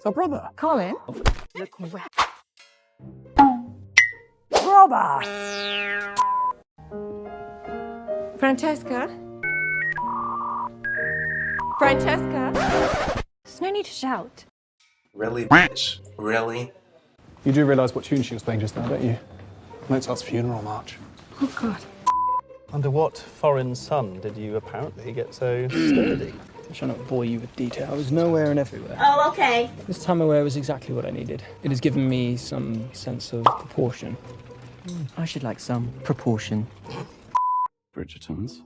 It's our brother. Colin? Look where... Robert! Francesca? Francesca? There's no need to shout. Really, bitch? Really? You do realise what tune she was playing just now, don't you? Mozart's funeral march. Oh, God. Under what foreign sun did you apparently get so sturdy? I shall not bore you with detail. I was nowhere and everywhere. Oh, okay. This time away was exactly what I needed. It has given me some sense of proportion. I should like some proportion. Bridgertons.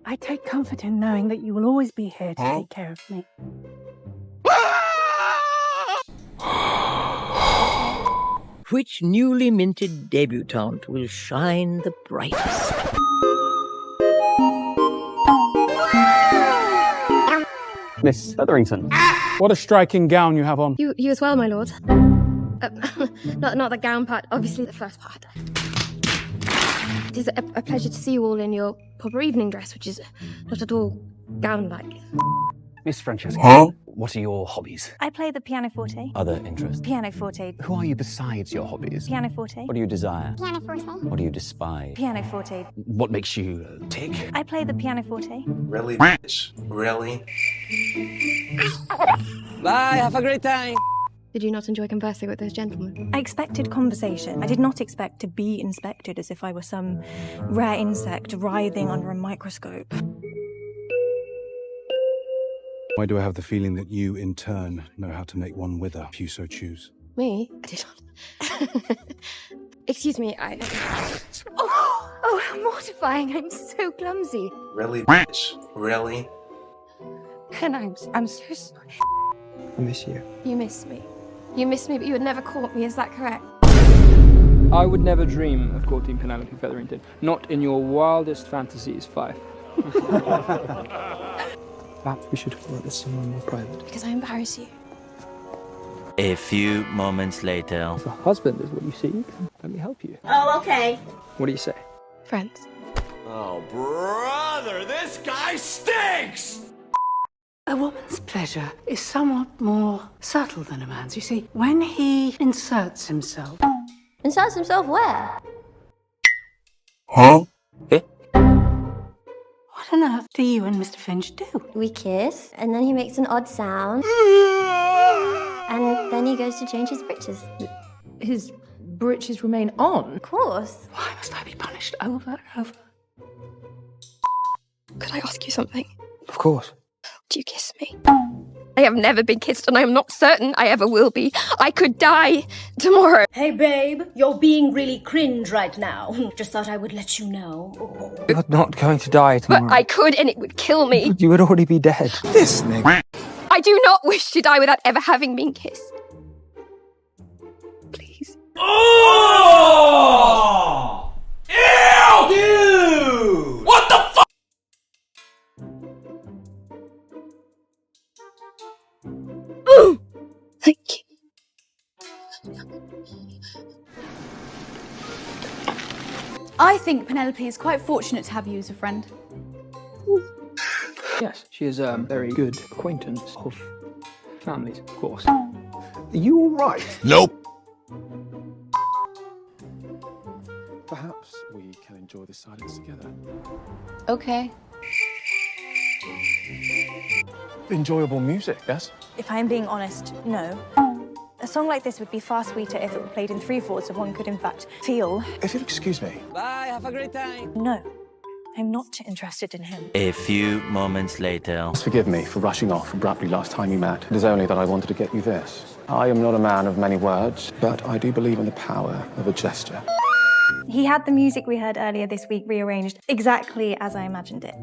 I take comfort in knowing that you will always be here to take care of me. Which newly minted debutante will shine the brightest? Miss Featherington. What a striking gown you have on. You as well, my lord. Not the gown part, obviously the first part. It is a pleasure to see you all in your proper evening dress, which is not at all gown-like. Miss Francesca, what are your hobbies? I play the pianoforte. Other interests? Pianoforte. Who are you besides your hobbies? Pianoforte. What do you desire? Pianoforte. What do you despise? Pianoforte. What makes you tick? I play the pianoforte. Really, bitch? Really? Bye, have a great time. Did you not enjoy conversing with those gentlemen? I expected conversation. I did not expect to be inspected as if I were some rare insect writhing under a microscope. Why do I have the feeling that you, in turn, know how to make one wither, if you so choose? Me? I did not. Excuse me, Oh, how mortifying. I'm so clumsy. Really, bitch? Really? And I'm so sorry. I miss you. You miss me. You miss me, but you would never court me, is that correct? I would never dream of courting Penelope Featherington. Not in your wildest fantasies, Fife. Perhaps we should follow this somewhere more private. Because I embarrass you. A few moments later. If a husband is what you seek, let me help you. Oh, okay. What do you say? Friends. Oh, brother, this guy stinks! A woman's pleasure is somewhat more subtle than a man's. You see, when he inserts himself... Inserts himself where? Huh? What on earth do you and Mr. Finch do? We kiss, and then he makes an odd sound. And then he goes to change his breeches. His breeches remain on? Of course. Why must I be punished over and over? Could I ask you something? Of course. Do you kiss me? I have never been kissed, and I am not certain I ever will be. I could die tomorrow. Hey, babe, you're being really cringe right now. Just thought I would let you know. You're not going to die tomorrow. But I could, and it would kill me. You would already be dead. This nigga. I do not wish to die without ever having been kissed. Please. Oh! Ew! Dude! What the fuck? Thank you. I think Penelope is quite fortunate to have you as a friend. Yes, she is a very good acquaintance of families, of course. Are you all right? Nope. Perhaps we can enjoy the silence together. Okay. Enjoyable music, yes? If I'm being honest, no. A song like this would be far sweeter if it were played in 3/4 so one could in fact feel. If you'll excuse me. Bye, have a great time. No, I'm not interested in him. A few moments later. Forgive me for rushing off abruptly last time you met. It is only that I wanted to get you this. I am not a man of many words, but I do believe in the power of a gesture. He had the music we heard earlier this week rearranged exactly as I imagined it.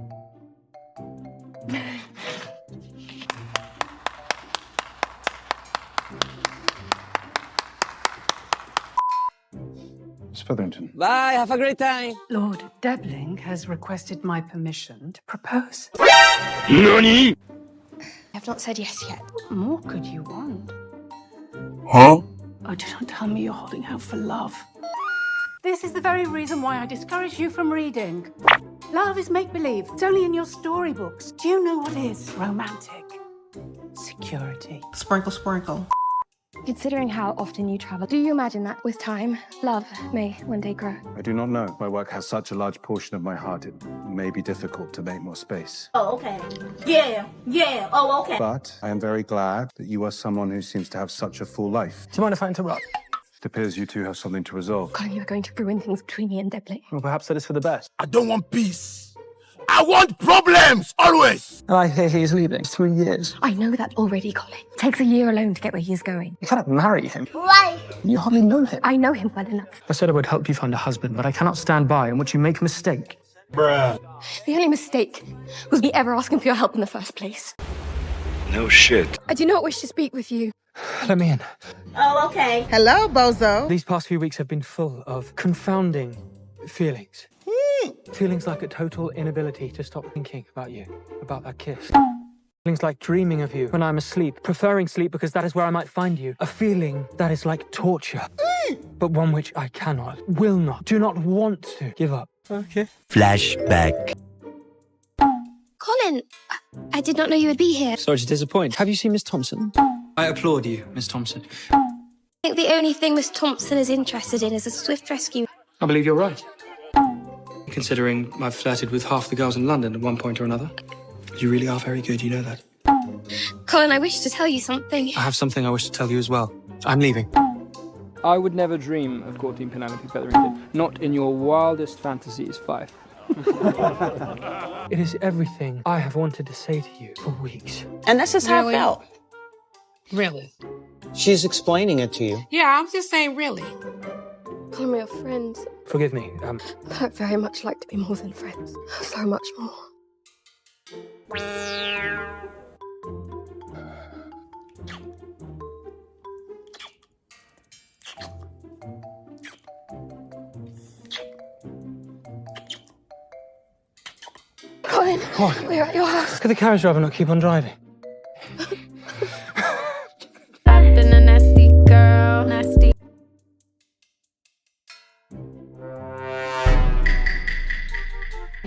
Miss Featherington. Bye, have a great time. Lord Debling has requested my permission to propose. NANI? I've not said yes yet. What more could you want? Huh? Oh, do not tell me you're holding out for love. this is the very reason why I discourage you from reading. Love is make-believe. It's only in your storybooks. Do you know what is romantic? Security. Sprinkle, sprinkle. Considering how often you travel, do you imagine that with time, love may one day grow? I do not know. My work has such a large portion of my heart, it may be difficult to make more space. Oh, okay. Yeah. Oh, okay. But I am very glad that you are someone who seems to have such a full life. Do you mind if I interrupt? It appears you two have something to resolve. Colin, you're going to ruin things between me and Debley. Well, perhaps that is for the best. I don't want peace. I want problems, always! And I hear he's leaving. 3 years. I know that already, Colin. It takes a year alone to get where he is going. You cannot marry him. Why? You hardly know him. I know him well enough. I said I would help you find a husband, but I cannot stand by and watch you make a mistake. Bruh. The only mistake was me ever asking for your help in the first place. No shit. I do not wish to speak with you. Let me in. Oh, okay. Hello, bozo. These past few weeks have been full of confounding feelings. Feelings like a total inability to stop thinking about you, about that kiss. Feelings like dreaming of you when I'm asleep, preferring sleep because that is where I might find you. A feeling that is like torture, but one which I cannot, will not, do not want to give up. Okay. Flashback. Colin, I did not know you would be here. Sorry to disappoint. Have you seen Miss Thompson? I applaud you, Miss Thompson. I think the only thing Miss Thompson is interested in is a swift rescue. I believe you're right. Considering I've flirted with half the girls in London at one point or another. You really are very good, you know that. Colin, I wish to tell you something. I have something I wish to tell you as well. I'm leaving. I would never dream of courting Penelope Featherington. Not in your wildest fantasies, Fife. It is everything I have wanted to say to you for weeks. And that's just how I felt. Really? She's explaining it to you. Yeah, I'm just saying really. Colin, we are friends. Forgive me, But I'd very much like to be more than friends. So much more. Colin, What? we're at your house. Could the carriage driver not keep on driving? I've been a nasty girl, nasty.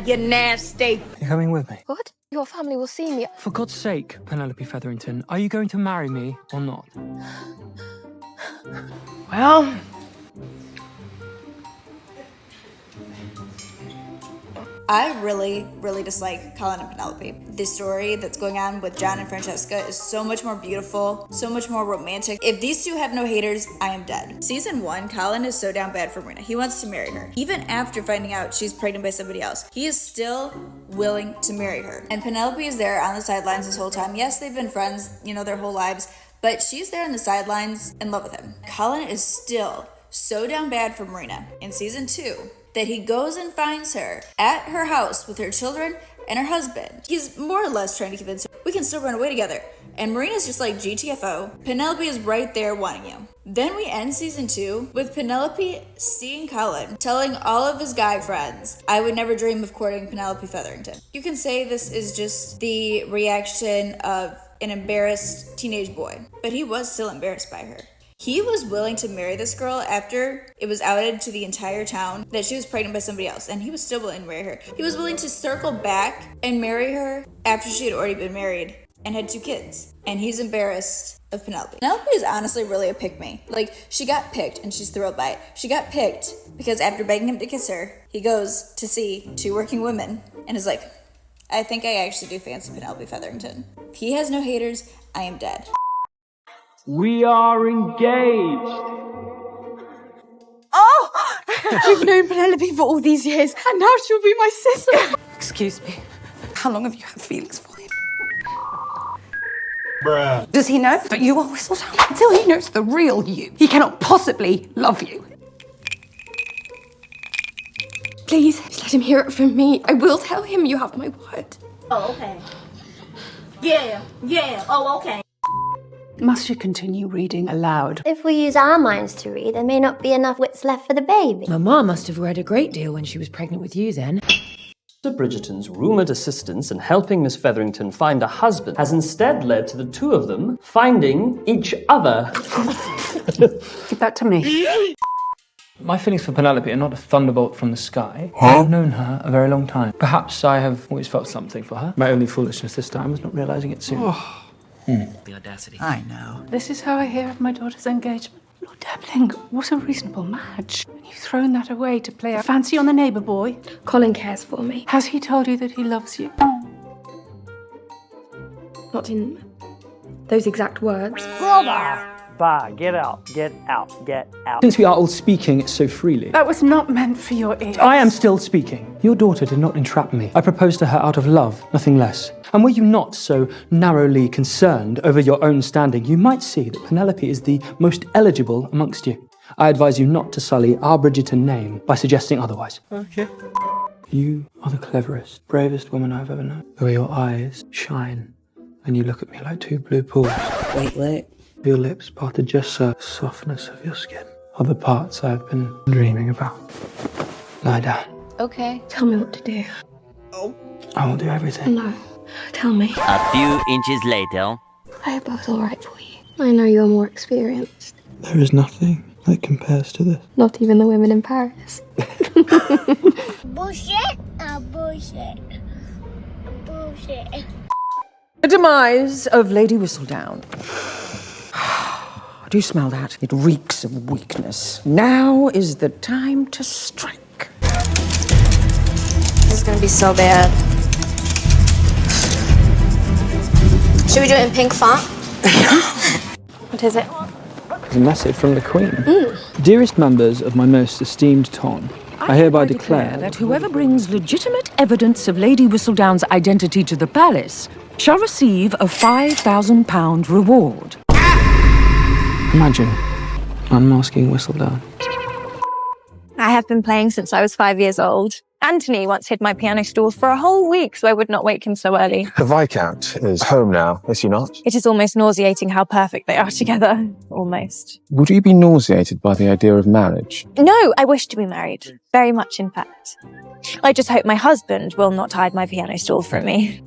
You're nasty. You're coming with me? What? Your family will see me. For God's sake, Penelope Featherington, are you going to marry me or not? Well, I really dislike Colin and Penelope. The story that's going on with John and Francesca is so much more beautiful, so much more romantic. If these two have no haters, I am dead. Season 1, Colin is so down bad for Marina. He wants to marry her. Even after finding out she's pregnant by somebody else, he is still willing to marry her. And Penelope is there on the sidelines this whole time. Yes, they've been friends, their whole lives, but she's there on the sidelines in love with him. Colin is still so down bad for Marina. In season 2, that he goes and finds her at her house with her children and her husband. He's more or less trying to convince her, we can still run away together. And Marina's just like, GTFO. Penelope is right there wanting you. Then we end season 2 with Penelope seeing Colin, telling all of his guy friends, I would never dream of courting Penelope Featherington. You can say this is just the reaction of an embarrassed teenage boy, but he was still embarrassed by her. He was willing to marry this girl after it was outed to the entire town that she was pregnant by somebody else, and he was still willing to marry her. He was willing to circle back and marry her after she had already been married and had 2 kids. And he's embarrassed of Penelope. Penelope is honestly really a pick-me. Like, she got picked and she's thrilled by it. She got picked because after begging him to kiss her, he goes to see 2 working women and is like, I think I actually do fancy Penelope Featherington. He has no haters. I am dead. We are engaged. oh, we've known Penelope for all these years, and now she'll be my sister. Excuse me, how long have you had feelings for him? Bruh. Does he know that you are Whistletown? Until he knows the real you, he cannot possibly love you. Please, just let him hear it from me. I will tell him you have my word. Oh, okay. Yeah. Oh, okay. Must you continue reading aloud? If we use our minds to read, there may not be enough wits left for the baby. Mama must have read a great deal when she was pregnant with you then. Sir Bridgerton's rumoured assistance in helping Miss Featherington find a husband has instead led to the 2 of them finding each other. Give that to me. My feelings for Penelope are not a thunderbolt from the sky. I've known her a very long time. Perhaps I have always felt something for her. My only foolishness this time was not realizing it sooner. The audacity. I know. This is how I hear of my daughter's engagement. Lord Dabbling, what a reasonable match. You've thrown that away to play a fancy on the neighbour boy. Colin cares for me. Has he told you that he loves you? Not in those exact words. Bye. Get out. Get out. Get out. Since we are all speaking so freely, That was not meant for your ears. I am still speaking. Your daughter did not entrap me. I proposed to her out of love, nothing less. And were you not so narrowly concerned over your own standing, you might see that Penelope is the most eligible amongst you. I advise you not to sully our Bridgerton name by suggesting otherwise. Okay. You are the cleverest, bravest woman I've ever known. The way your eyes shine, and you look at me like two blue pools. Wait. Your lips parted just so. The softness of your skin are the parts I've been dreaming about. Lie down. Okay. Tell me what to do. I will do everything. No. Tell me. A few inches later. I hope I was all right for you. I know you're more experienced. There is nothing that compares to this. Not even the women in Paris. Bullshit? Bullshit. Bullshit. The demise of Lady Whistledown. Do you smell that? It reeks of weakness. Now is the time to strike. This is gonna be so bad. Should we do it in pink font? What is it? It's a message from the Queen. Dearest members of my most esteemed ton, I hereby declare that whoever brings legitimate evidence of Lady Whistledown's identity to the palace shall receive a £5,000 reward. Imagine unmasking Whistledown. I have been playing since I was 5 years old. Anthony once hid my piano stool for a whole week so I would not wake him so early. The Viscount is home now, is he not? It is almost nauseating how perfect they are together. Almost. Would you be nauseated by the idea of marriage? No, I wish to be married. Very much, in fact. I just hope my husband will not hide my piano stool from me.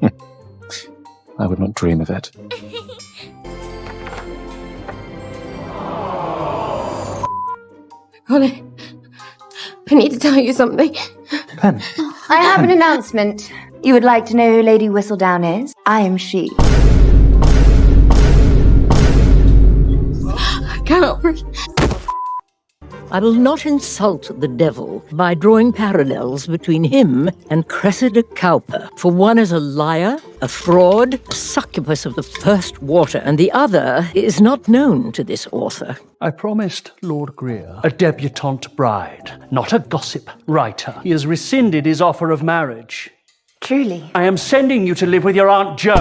I would not dream of it. Colin, I need to tell you something. Pen. I have an announcement. You would like to know who Lady Whistledown is? I am she. I cannot breathe. I will not insult the devil by drawing parallels between him and Cressida Cowper. For one is a liar, a fraud, a succubus of the first water, and the other is not known to this author. I promised Lord Greer a debutante bride, not a gossip writer. He has rescinded his offer of marriage. Truly. I am sending you to live with your Aunt Jo.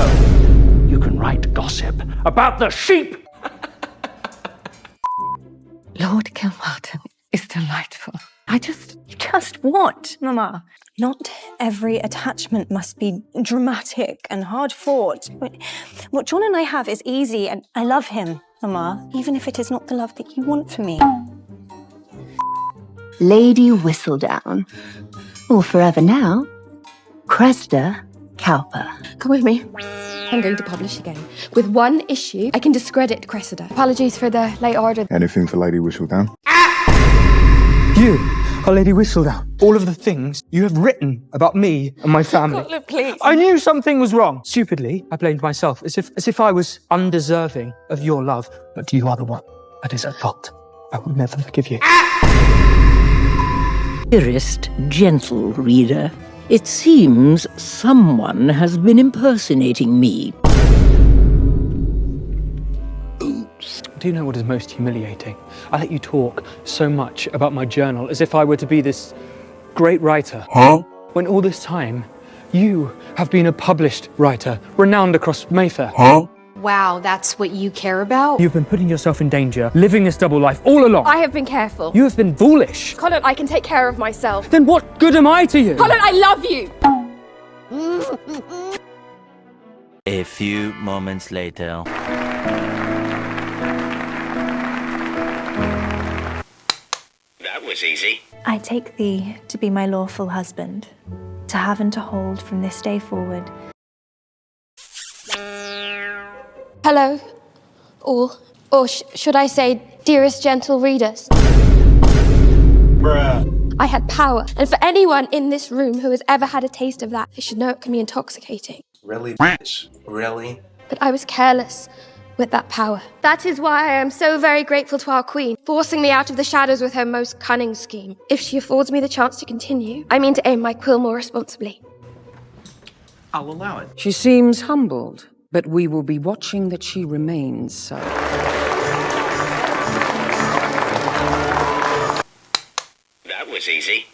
You can write gossip about the sheep. Lord Kilmartin is delightful. Just what, Mama? Not every attachment must be dramatic and hard-fought. What John and I have is easy, and I love him, Mama, even if it is not the love that you want for me. Lady Whistledown. Or forever now, Cressida Cowper. Come with me. I'm going to publish again. With one issue, I can discredit Cressida. Apologies for the late order. Anything for Lady Whistledown? You are Lady Whistledown. All of the things you have written about me and my family. Look, please. I knew something was wrong. Stupidly, I blamed myself, as if I was undeserving of your love. But you are the one that is at fault. I will never forgive you. Dearest, gentle reader, it seems someone has been impersonating me. Do you know what is most humiliating? I let you talk so much about my journal as if I were to be this great writer. When all this time, you have been a published writer, renowned across Mayfair. Wow, that's what you care about? You've been putting yourself in danger, living this double life all along. I have been careful. You have been foolish. Colin, I can take care of myself. Then what good am I to you? Colin, I love you! A few moments later. That was easy. I take thee to be my lawful husband, to have and to hold from this day forward. Hello, all. Or should I say, dearest gentle readers? I had power, and for anyone in this room who has ever had a taste of that, they should know it can be intoxicating. Really, bitch? Really? But I was careless with that power. That is why I am so very grateful to our queen, forcing me out of the shadows with her most cunning scheme. If she affords me the chance to continue, I mean to aim my quill more responsibly. I'll allow it. She seems humbled, but we will be watching that she remains so. That was easy.